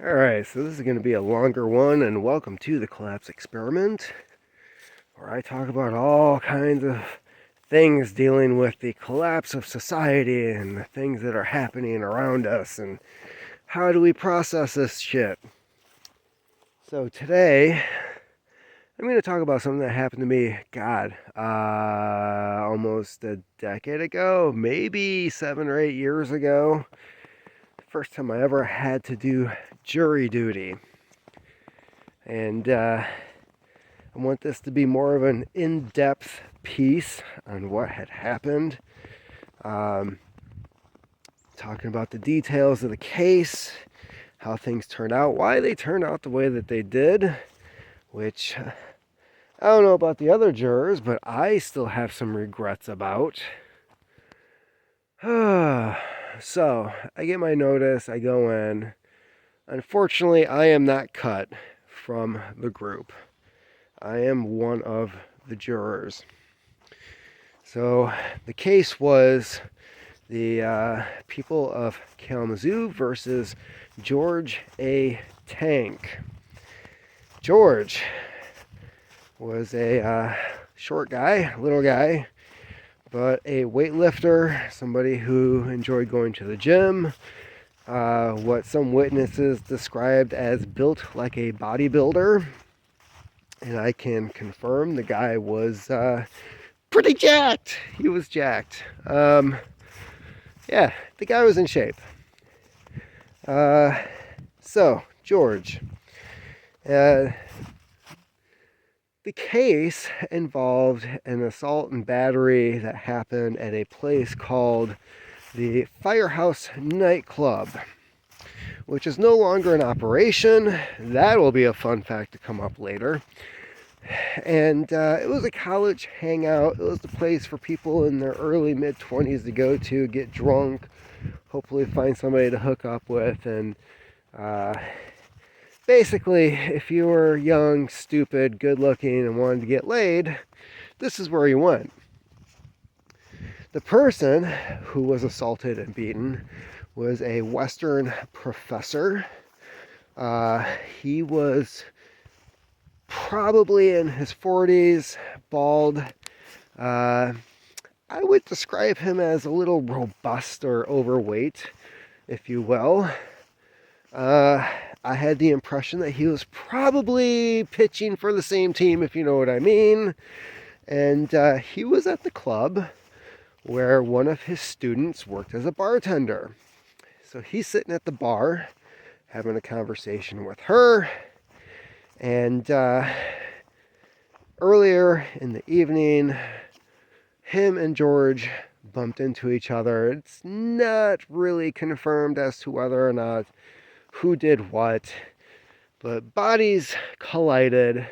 Alright, so this is going to be a longer one, and welcome to the Collapse Experiment, where I talk about all kinds of things dealing with the collapse of society and the things that are happening around us, and how do we process this shit. So today, I'm going to talk about something that happened to me, almost a decade ago, maybe 7 or 8 years ago. First time I ever had to do jury duty. And I want this to be more of an in-depth piece on what had happened. Talking about the details of the case, how things turned out, why they turned out the way that they did, which I don't know about the other jurors, but I still have some regrets about. So, I get my notice, I go in. Unfortunately, I am not cut from the group. I am one of the jurors. So, the case was the people of Kalamazoo versus George A. Tank. George was a short guy, little guy, but a weightlifter, somebody who enjoyed going to the gym, what some witnesses described as built like a bodybuilder. And I can confirm the guy was pretty jacked. He was jacked. Yeah, the guy was in shape. So, George. The case involved an assault and battery that happened at a place called the Firehouse Nightclub, which is no longer in operation. That will be a fun fact to come up later. And it was a college hangout. It was the place for people in their early mid-20s to go to, get drunk, hopefully find somebody to hook up with, and basically, if you were young, stupid, good-looking, and wanted to get laid, this is where you went. The person who was assaulted and beaten was a Western professor. He was probably in his 40s, bald. I would describe him as a little robust or overweight, if you will. I had the impression that he was probably pitching for the same team, if you know what I mean. And he was at the club where one of his students worked as a bartender. So he's sitting at the bar having a conversation with her. And earlier in the evening, him and George bumped into each other. It's not really confirmed as to whether or not who did what, but bodies collided.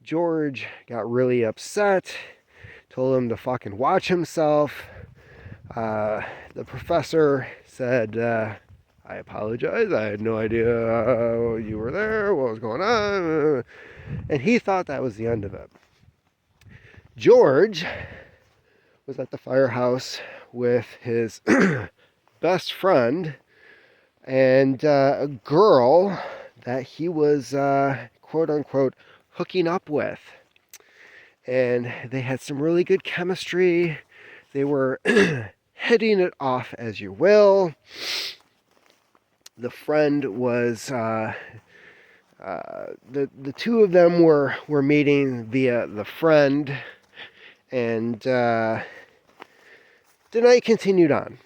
George got really upset, told him to fucking watch himself. The professor said, I apologize, I had no idea you were there, what was going on, and he thought that was the end of it. George was at the firehouse with his best friend and a girl that he was quote unquote hooking up with, and they had some really good chemistry. They were hitting it off, as you will. The friend was the two of them were meeting via the friend, and the night continued on.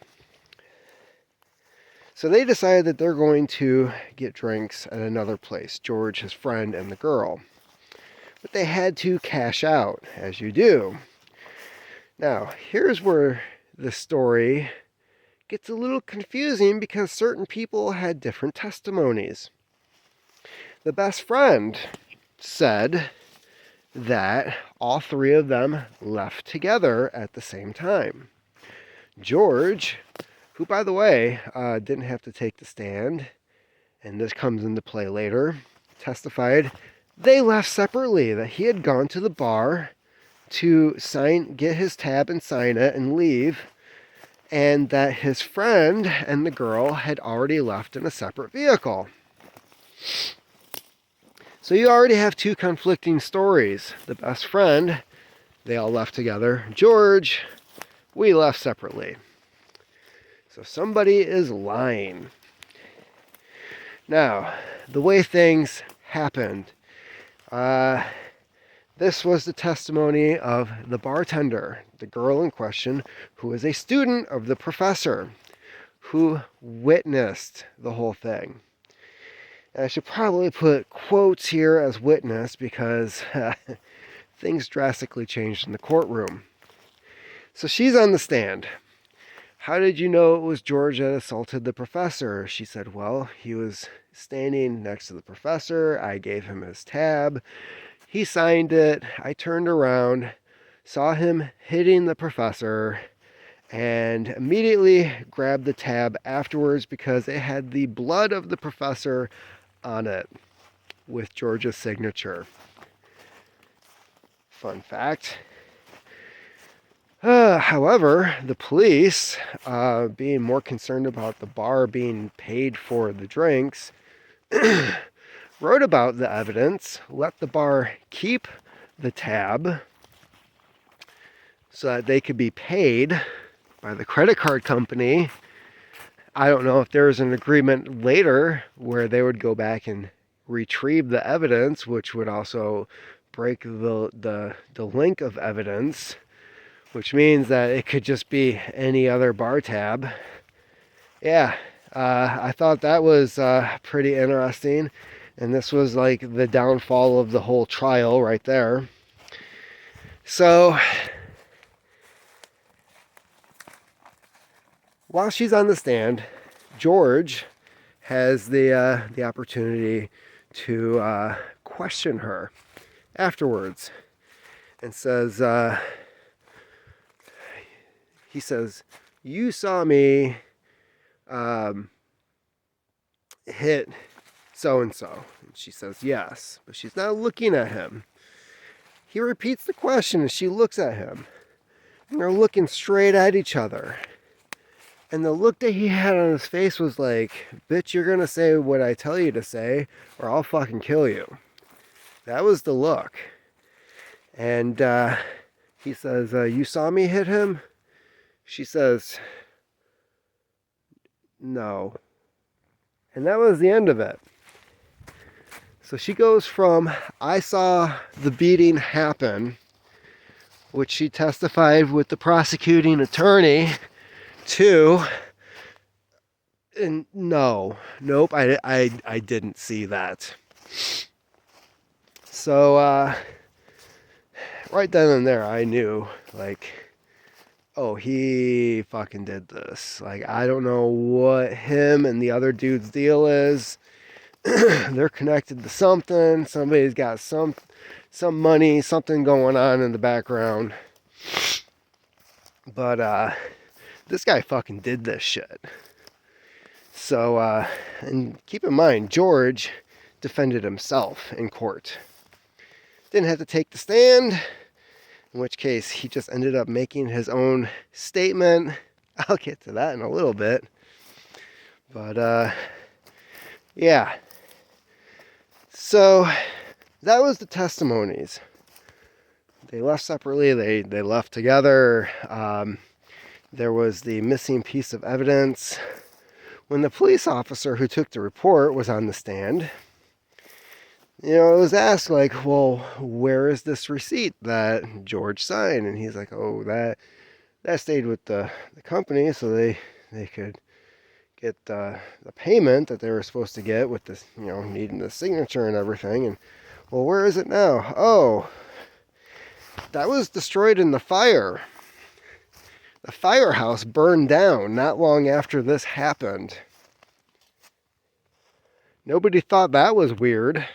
So they decided that they're going to get drinks at another place, George, his friend, and the girl. But they had to cash out, as you do. Now, here's where the story gets a little confusing because certain people had different testimonies. The best friend said that all three of them left together at the same time. George, who, by the way, didn't have to take the stand, and this comes into play later, testified they left separately, that he had gone to the bar to get his tab and sign it and leave, and that his friend and the girl had already left in a separate vehicle. So you already have two conflicting stories. The best friend, they all left together. George, we left separately. So somebody is lying. Now, the way things happened. This was the testimony of the bartender, the girl in question, who was a student of the professor, who witnessed the whole thing. And I should probably put quotes here as witness because things drastically changed in the courtroom. So she's on the stand. How did you know it was George that assaulted the professor? She said, well, he was standing next to the professor. I gave him his tab. He signed it. I turned around, saw him hitting the professor, and immediately grabbed the tab afterwards because it had the blood of the professor on it with George's signature. Fun fact. However, the police, being more concerned about the bar being paid for the drinks, wrote about the evidence, let the bar keep the tab so that they could be paid by the credit card company. I don't know if there was an agreement later where they would go back and retrieve the evidence, which would also break the link of evidence, which means that it could just be any other bar tab. Yeah, I thought that was pretty interesting. And this was like the downfall of the whole trial right there. So, while she's on the stand, George has the opportunity to question her afterwards, and says, he says, you saw me hit so-and-so. And she says, yes, but she's not looking at him. He repeats the question and she looks at him. And they're looking straight at each other. And the look that he had on his face was like, bitch, you're going to say what I tell you to say, or I'll fucking kill you. That was the look. And he says, you saw me hit him? She says, no. And that was the end of it. So she goes from, I saw the beating happen, which she testified with the prosecuting attorney, to, and nope, I didn't see that. So, right then and there, I knew, like, oh, he fucking did this. Like, I don't know what him and the other dude's deal is. They're connected to something. Somebody's got some money, something going on in the background. But this guy fucking did this shit. So, and keep in mind, George defended himself in court. Didn't have to take the stand, in which case he just ended up making his own statement. I'll get to that in a little bit. But, yeah. So, that was the testimonies. They left separately, they left together. There was the missing piece of evidence. When the police officer who took the report was on the stand, it was asked, like, well, where is this receipt that George signed? And he's like, oh, that stayed with the company so they could get the payment that they were supposed to get with this, needing the signature and everything. And, well, where is it now? Oh, that was destroyed in the fire. The firehouse burned down not long after this happened. Nobody thought that was weird.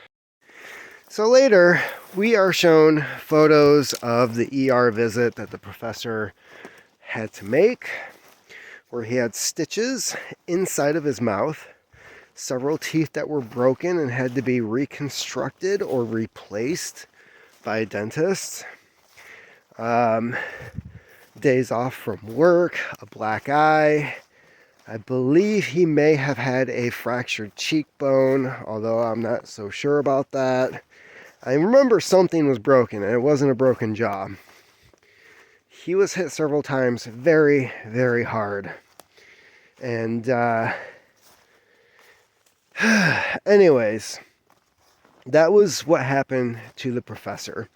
So later, we are shown photos of the ER visit that the professor had to make, where he had stitches inside of his mouth, several teeth that were broken and had to be reconstructed or replaced by a dentist. Days off from work, a black eye, I believe he may have had a fractured cheekbone, although I'm not so sure about that. I remember something was broken, and it wasn't a broken jaw. He was hit several times very, very hard. And, anyways, that was what happened to the professor.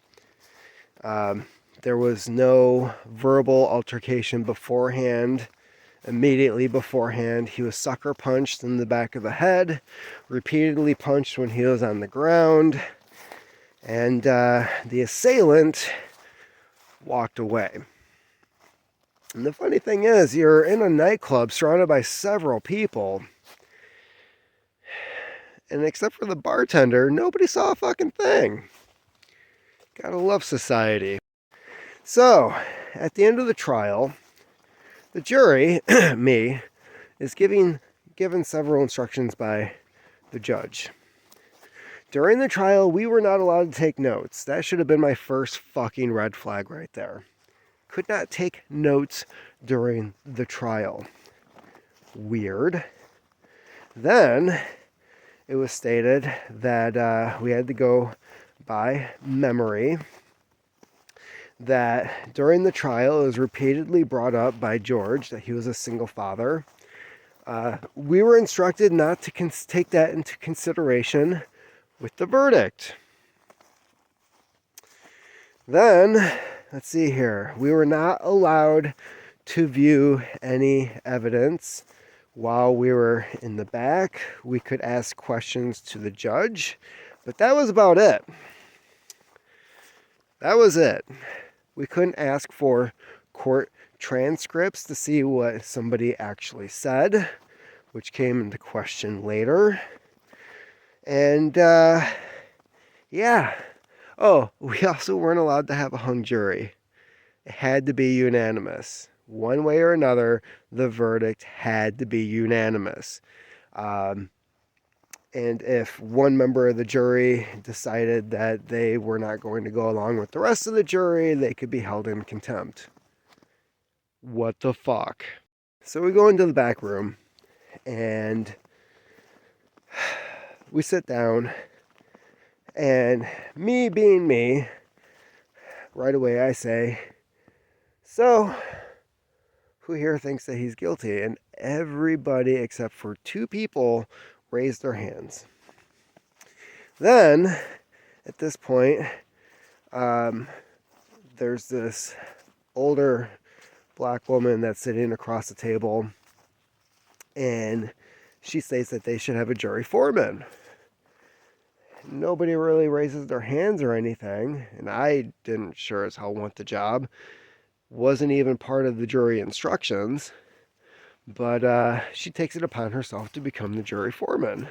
There was no verbal altercation beforehand. Immediately beforehand, he was sucker punched in the back of the head, repeatedly punched when he was on the ground, and the assailant walked away. And the funny thing is, you're in a nightclub surrounded by several people, and except for the bartender, nobody saw a fucking thing. Gotta love society. So, at the end of the trial, the jury, me, is given several instructions by the judge. During the trial, we were not allowed to take notes. That should have been my first fucking red flag right there. Could not take notes during the trial. Weird. Then, it was stated that we had to go by memory. That during the trial, it was repeatedly brought up by George that he was a single father. We were instructed not to take that into consideration with the verdict. Then, let's see here. We were not allowed to view any evidence while we were in the back. We could ask questions to the judge, but that was about it. That was it. We couldn't ask for court transcripts to see what somebody actually said, which came into question later. And, yeah. Oh, we also weren't allowed to have a hung jury. It had to be unanimous. One way or another, the verdict had to be unanimous. And if one member of the jury decided that they were not going to go along with the rest of the jury, they could be held in contempt. What the fuck? So we go into the back room, and we sit down, and me being me, right away I say, so, who here thinks that he's guilty? And everybody except for 2 people raised their hands. Then, at this point, there's this older black woman that's sitting across the table, and she states that they should have a jury foreman. Nobody really raises their hands or anything, and I didn't sure as hell want the job. Wasn't even part of the jury instructions. But she takes it upon herself to become the jury foreman.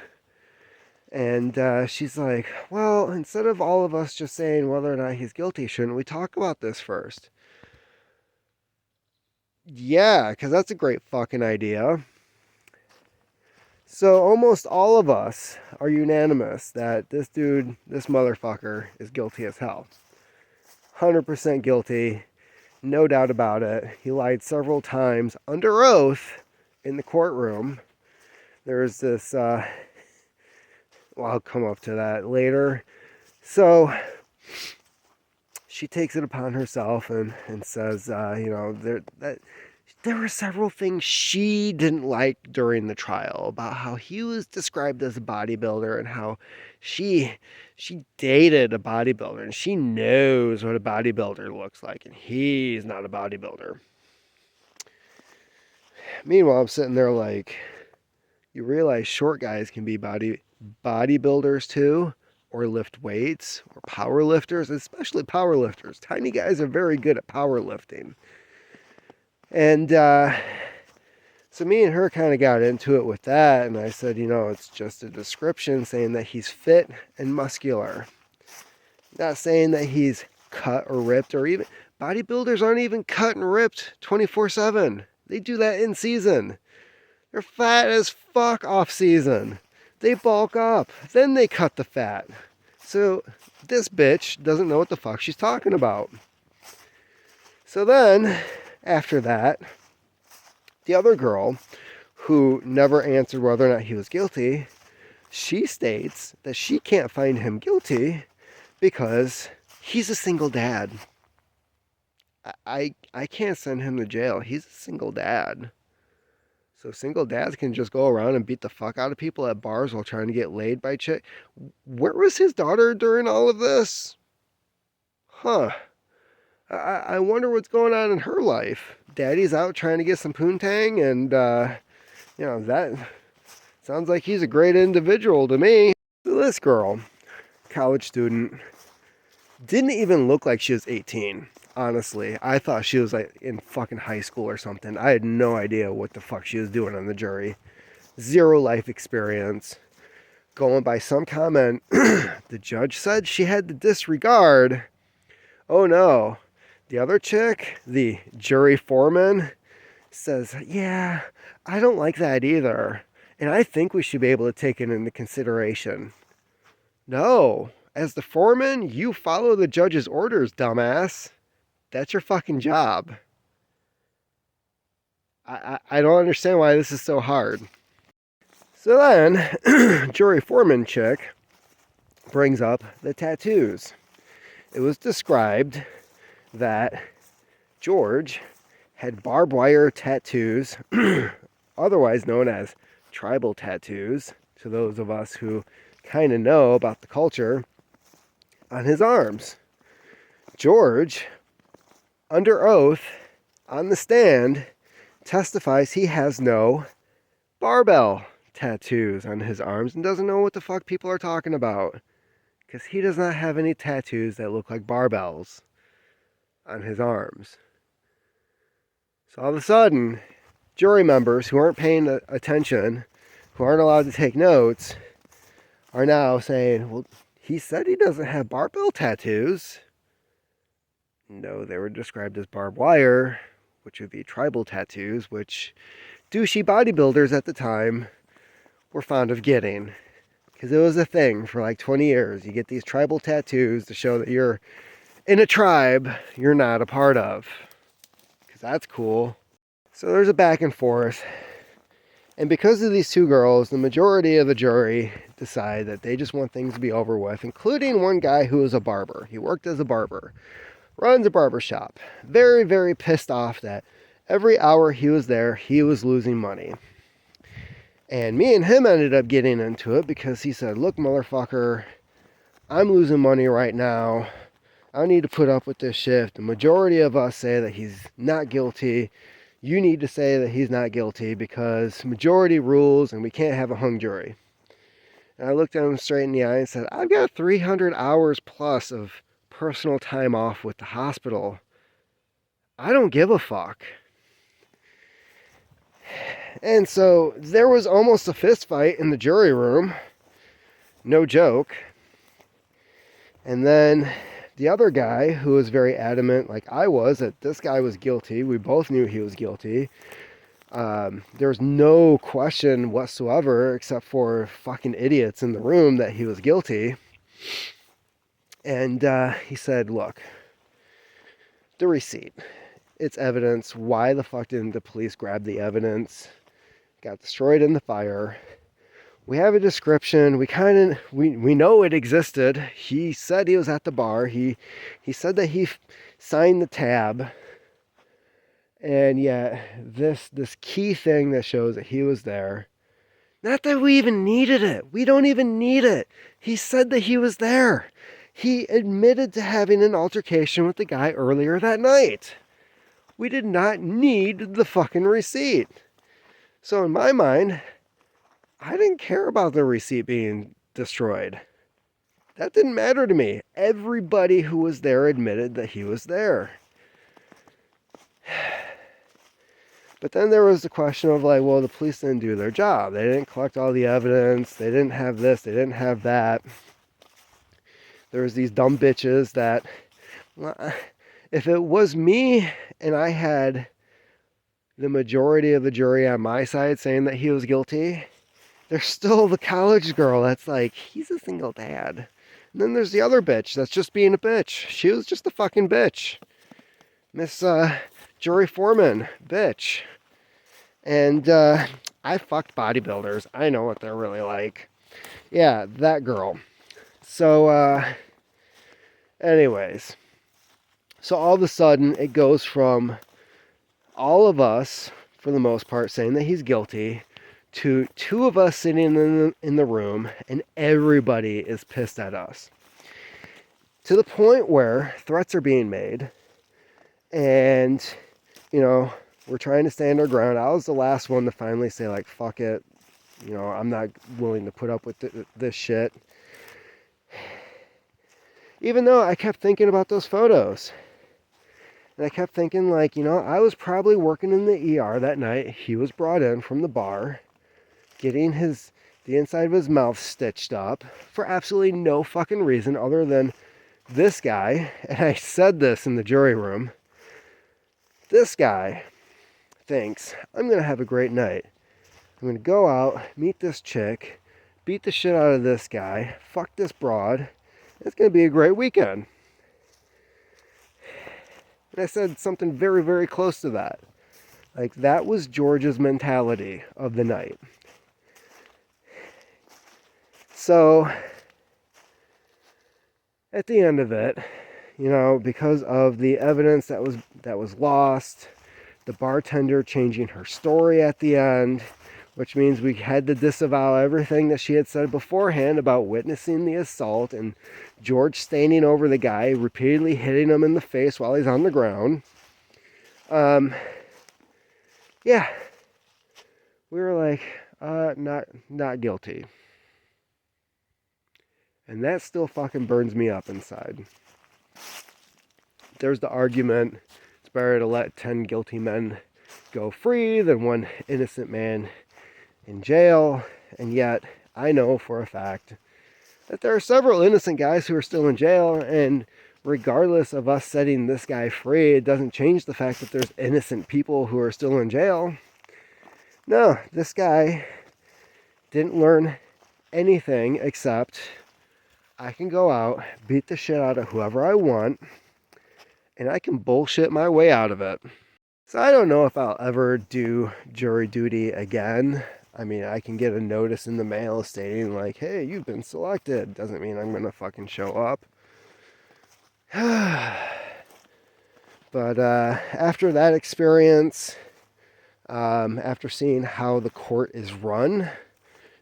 And she's like, well, instead of all of us just saying whether or not he's guilty, shouldn't we talk about this first? Yeah, because that's a great fucking idea. So almost all of us are unanimous that this dude, this motherfucker, is guilty as hell. 100% guilty. No doubt about it. He lied several times under oath in the courtroom. There's this, well, I'll come up to that later. So she takes it upon herself and says, there were several things she didn't like during the trial about how he was described as a bodybuilder and how she dated a bodybuilder and she knows what a bodybuilder looks like and he's not a bodybuilder. Meanwhile, I'm sitting there like, you realize short guys can be bodybuilders too, or lift weights, or power lifters, especially power lifters. Tiny guys are very good at power lifting. And so me and her kind of got into it with that, and I said, it's just a description saying that he's fit and muscular. Not saying that he's cut or ripped, or even bodybuilders aren't even cut and ripped 24/7. They do that in season. They're fat as fuck off season. They bulk up, then they cut the fat. So this bitch doesn't know what the fuck she's talking about. So then, after that, the other girl, who never answered whether or not he was guilty, she states that she can't find him guilty because he's a single dad. I can't send him to jail. He's a single dad. So single dads can just go around and beat the fuck out of people at bars while trying to get laid by chick. Where was his daughter during all of this? Huh. I wonder what's going on in her life. Daddy's out trying to get some poontang, and, that sounds like he's a great individual to me. This girl, college student, didn't even look like she was 18. Honestly, I thought she was like in fucking high school or something. I had no idea what the fuck she was doing on the jury. Zero life experience. Going by some comment, the judge said she had to disregard. Oh no. The other chick, the jury foreman, says, yeah, I don't like that either. And I think we should be able to take it into consideration. No. As the foreman, you follow the judge's orders, dumbass. That's your fucking job. I don't understand why this is so hard. So then, jury foreman chick brings up the tattoos. It was described that George had barbed wire tattoos, otherwise known as tribal tattoos, to those of us who kind of know about the culture, on his arms. George, under oath, on the stand, testifies he has no barbell tattoos on his arms and doesn't know what the fuck people are talking about. Because he does not have any tattoos that look like barbells on his arms. So all of a sudden, jury members who aren't paying attention, who aren't allowed to take notes, are now saying, well, he said he doesn't have barbell tattoos. No, they were described as barbed wire, which would be tribal tattoos, which douchey bodybuilders at the time were fond of getting. Because it was a thing for like 20 years. You get these tribal tattoos to show that you're in a tribe you're not a part of. Because that's cool. So there's a back and forth. And because of these two girls, the majority of the jury decide that they just want things to be over with, including one guy who is a barber. He worked as a barber. Runs a barber shop. Very, very pissed off that every hour he was there, he was losing money. And me and him ended up getting into it because he said, look, motherfucker, I'm losing money right now. I need to put up with this shit. The majority of us say that he's not guilty. You need to say that he's not guilty because majority rules and we can't have a hung jury. And I looked at him straight in the eye and said, I've got 300 hours plus of personal time off with the hospital. I don't give a fuck. And so there was almost a fist fight in the jury room. No joke. And then the other guy, who was very adamant, like I was, that this guy was guilty. We both knew he was guilty. There was no question whatsoever, except for fucking idiots in the room, that he was guilty. And he said, look, the receipt, it's evidence. Why the fuck didn't the police grab the evidence? Got destroyed in the fire. We have a description. We know it existed. He said he was at the bar. He said that he signed the tab. And yet, this key thing that shows that he was there. Not that we even needed it. We don't even need it. He said that he was there. He admitted to having an altercation with the guy earlier that night. We did not need the fucking receipt. So in my mind, I didn't care about the receipt being destroyed. That didn't matter to me. Everybody who was there admitted that he was there. But then there was the question of like, well, the police didn't do their job. They didn't collect all the evidence. They didn't have this. They didn't have that. There was these dumb bitches that, if it was me and I had the majority of the jury on my side saying that he was guilty, there's still the college girl that's like, he's a single dad. And then there's the other bitch that's just being a bitch. She was just a fucking bitch. Miss jury foreman, bitch. And I fucked bodybuilders. I know what they're really like. Yeah, that girl. So, anyways. So all of a sudden, it goes from all of us, for the most part, saying that he's guilty, to two of us sitting in the room, and everybody is pissed at us. To the point where threats are being made, and, we're trying to stand our ground. I was the last one to finally say, like, fuck it. I'm not willing to put up with this shit. Even though I kept thinking about those photos. And I kept thinking, like, I was probably working in the ER that night. He was brought in from the bar, getting the inside of his mouth stitched up for absolutely no fucking reason other than this guy, and I said this in the jury room, this guy thinks I'm going to have a great night. I'm going to go out, meet this chick, beat the shit out of this guy, fuck this broad. It's going to be a great weekend. And I said something very, very close to that. Like, that was George's mentality of the night. So, at the end of it, because of the evidence that was lost, the bartender changing her story at the end, which means we had to disavow everything that she had said beforehand about witnessing the assault and George standing over the guy, repeatedly hitting him in the face while he's on the ground. Yeah, we were like, not guilty. And that still fucking burns me up inside. There's the argument, it's better to let 10 guilty men go free than one innocent man in jail. And yet, I know for a fact that there are several innocent guys who are still in jail, and regardless of us setting this guy free, it doesn't change the fact that there's innocent people who are still in jail. No, this guy didn't learn anything except I can go out, beat the shit out of whoever I want, and I can bullshit my way out of it. So I don't know if I'll ever do jury duty again. I mean, I can get a notice in the mail stating like, hey, you've been selected. Doesn't mean I'm going to fucking show up. But after that experience, after seeing how the court is run,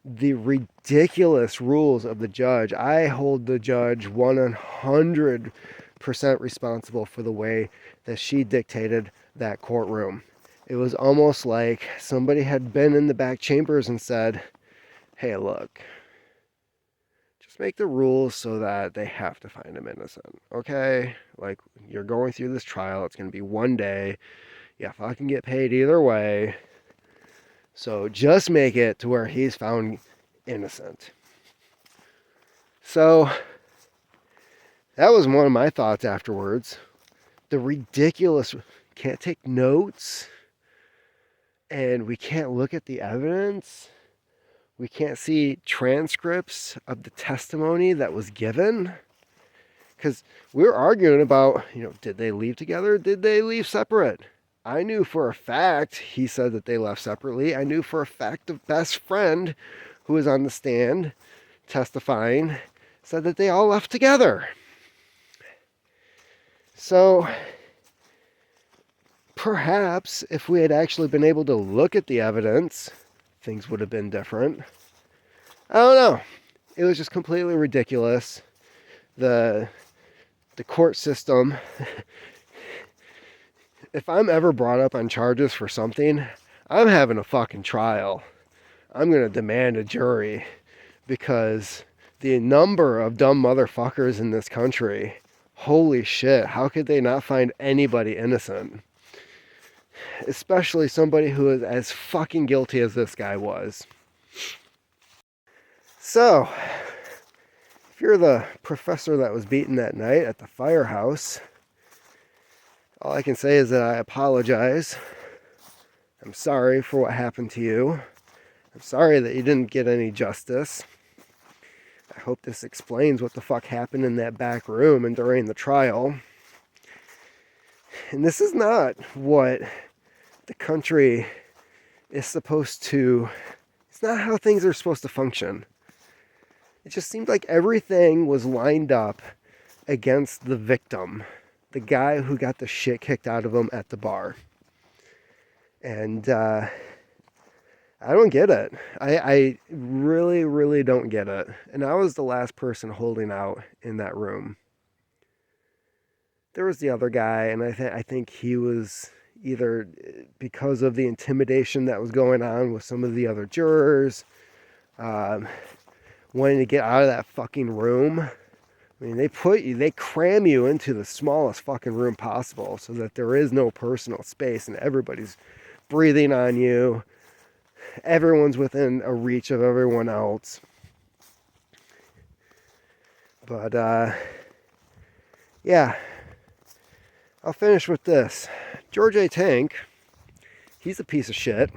the ridiculous rules of the judge, I hold the judge 100% responsible for the way that she dictated that courtroom. It was almost like somebody had been in the back chambers and said, hey, look, just make the rules so that they have to find him innocent, okay? Like, you're going through this trial, it's going to be one day, you fucking get paid either way, so just make it to where he's found innocent. So, that was one of my thoughts afterwards. The ridiculous, can't take notes, and we can't look at the evidence. We can't see transcripts of the testimony that was given. Because we were arguing about, did they leave together? Did they leave separate? I knew for a fact he said that they left separately. I knew for a fact the best friend who was on the stand testifying said that they all left together. So perhaps if we had actually been able to look at the evidence, things would have been different. I don't know. It was just completely ridiculous. The court system, if I'm ever brought up on charges for something, I'm having a fucking trial. I'm going to demand a jury, because the number of dumb motherfuckers in this country, holy shit, how could they not find anybody innocent? Especially somebody who is as fucking guilty as this guy was. So, if you're the professor that was beaten that night at the firehouse, all I can say is that I apologize. I'm sorry for what happened to you. I'm sorry that you didn't get any justice. I hope this explains what the fuck happened in that back room and during the trial. And this is not what the country it's not how things are supposed to function. It just seemed like everything was lined up against the victim, the guy who got the shit kicked out of him at the bar. And I don't get it. I really, really don't get it. And I was the last person holding out in that room. There was the other guy, and I think he was either because of the intimidation that was going on with some of the other jurors, wanting to get out of that fucking room. I mean, they cram you into the smallest fucking room possible so that there is no personal space and everybody's breathing on you. Everyone's within a reach of everyone else. But, yeah. I'll finish with this. George A. Tank, he's a piece of shit.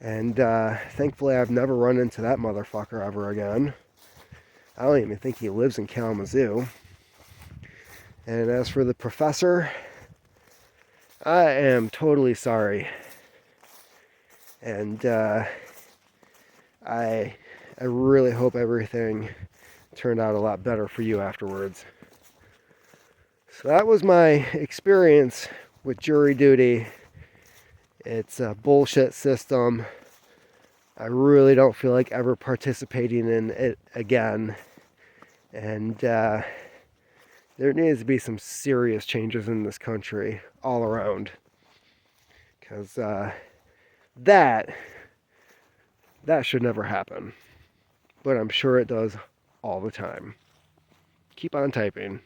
And thankfully I've never run into that motherfucker ever again. I don't even think he lives in Kalamazoo. And as for the professor, I am totally sorry. And I really hope everything turned out a lot better for you afterwards. So that was my experience with jury duty. It's a bullshit system. I really don't feel like ever participating in it again. And there needs to be some serious changes in this country all around. Because that should never happen. But I'm sure it does all the time. Keep on typing.